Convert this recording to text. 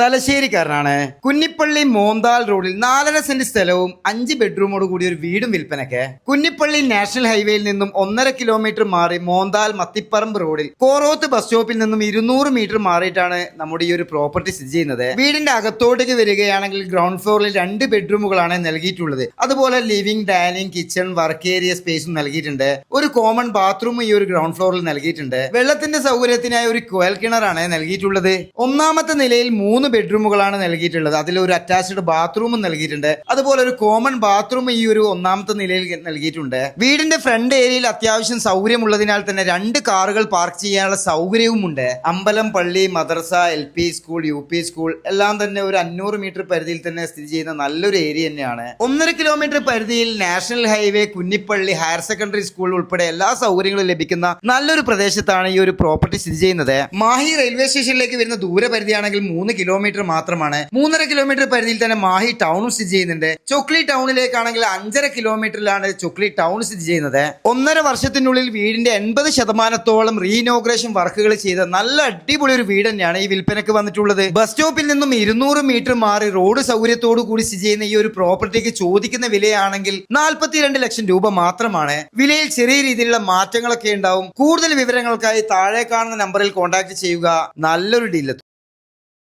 തലശ്ശേരിക്കാരനാണ്. കുന്നിപ്പള്ളി മോന്താൽ റോഡിൽ 4.5 സെന്റ് സ്ഥലവും 5 ബെഡ്റൂമോട് കൂടി ഒരു വീടും വിൽപ്പനയ്ക്ക്. കുന്നിപ്പള്ളി നാഷണൽ ഹൈവേയിൽ നിന്നും 1.5 കിലോമീറ്റർ മാറി മോന്താൽ മത്തിപ്പറമ്പ് റോഡിൽ കോറോത്ത് ബസ് സ്റ്റോപ്പിൽ നിന്നും 200 മീറ്റർ മാറിയിട്ടാണ് നമ്മുടെ ഈ ഒരു പ്രോപ്പർട്ടി സ്ഥിതി ചെയ്യുന്നത്. വീടിന്റെ അകത്തോട്ടേക്ക് വരികയാണെങ്കിൽ ഗ്രൗണ്ട് ഫ്ലോറിൽ 2 ബെഡ്റൂമുകളാണ് നൽകിയിട്ടുള്ളത്. അതുപോലെ living, dining, kitchen, work area സ്പേസും നൽകിയിട്ടുണ്ട്. ഒരു കോമൺ ബാത്റൂം ഈ ഒരു ഗ്രൗണ്ട് ഫ്ലോറിൽ നൽകിയിട്ടുണ്ട്. വെള്ളത്തിന്റെ സൗകര്യത്തിനായി ഒരു കുഴൽ കിണറാണ് നൽകിയിട്ടുള്ളത്. ഒന്നാമത്തെ നിലയിൽ 3 ബെഡ്റൂമുകളാണ് നൽകിയിട്ടുള്ളത്. അതിൽ ഒരു അറ്റാച്ച്ഡ് ബാത്റൂമും നൽകിയിട്ടുണ്ട്. അതുപോലെ ഒരു കോമൺ ബാത്റൂം ഈ ഒരു ഒന്നാമത്തെ നിലയിൽ നൽകിയിട്ടുണ്ട്. വീടിന്റെ ഫ്രണ്ട് ഏരിയയിൽ അത്യാവശ്യം സൗകര്യമുള്ളതിനാൽ തന്നെ 2 കാറുകൾ പാർക്ക് ചെയ്യാനുള്ള സൗകര്യവുമുണ്ട്. അമ്പലം, പള്ളി, മദ്രസ, LP സ്കൂൾ, UP സ്കൂൾ എല്ലാം തന്നെ ഒരു 500 മീറ്റർ പരിധിയിൽ തന്നെ സ്ഥിതി ചെയ്യുന്ന നല്ലൊരു ഏരിയ തന്നെയാണ്. 1.5 കിലോമീറ്റർ പരിധിയിൽ national highway, Kunnappilly higher secondary school ഉൾപ്പെടെ എല്ലാ സൗകര്യങ്ങളും ലഭിക്കുന്ന നല്ലൊരു പ്രദേശത്താണ് ഈ ഒരു പ്രോപ്പർട്ടി സ്ഥിതി ചെയ്യുന്നത്. മാഹി റെയിൽവേ സ്റ്റേഷനിലേക്ക് വരുന്ന ദൂരപരിധിയാണെങ്കിൽ 3 കിലോമീറ്റർ മാത്രമാണ്. 3.5 കിലോമീറ്റർ പരിധിയിൽ തന്നെ മാഹി ടൗണും സ്ഥിതി ചെയ്യുന്നുണ്ട്. ചൊക്ലി ടൗണിലേക്കാണെങ്കിൽ 5.5 കിലോമീറ്ററിലാണ് ചൊക്ലി ടൗൺ സ്ഥിതി ചെയ്യുന്നത്. 1.5 വർഷത്തിനുള്ളിൽ വീടിന്റെ 80% റീഇനോഗ്രേഷൻ വർക്കുകൾ ചെയ്ത നല്ല അടിപൊളി ഒരു വീട് തന്നെയാണ് ഈ വിൽപ്പനക്ക് വന്നിട്ടുള്ളത്. ബസ് സ്റ്റോപ്പിൽ നിന്നും 200 മീറ്റർ മാറി റോഡ് സൗകര്യത്തോടു കൂടി സ്ഥിതി ചെയ്യുന്ന ഈ ഒരു പ്രോപ്പർട്ടിക്ക് ചോദിക്കുന്ന വിലയാണെങ്കിൽ 42 ലക്ഷം രൂപ മാത്രമാണ്. വിലയിൽ ചെറിയ രീതിയിലുള്ള മാറ്റങ്ങളൊക്കെ ഉണ്ടാവും. കൂടുതൽ വിവരങ്ങൾക്കായി താഴെ കാണുന്ന നമ്പറിൽ കോൺടാക്ട് ചെയ്യുക. നല്ലൊരു ഡീൽ.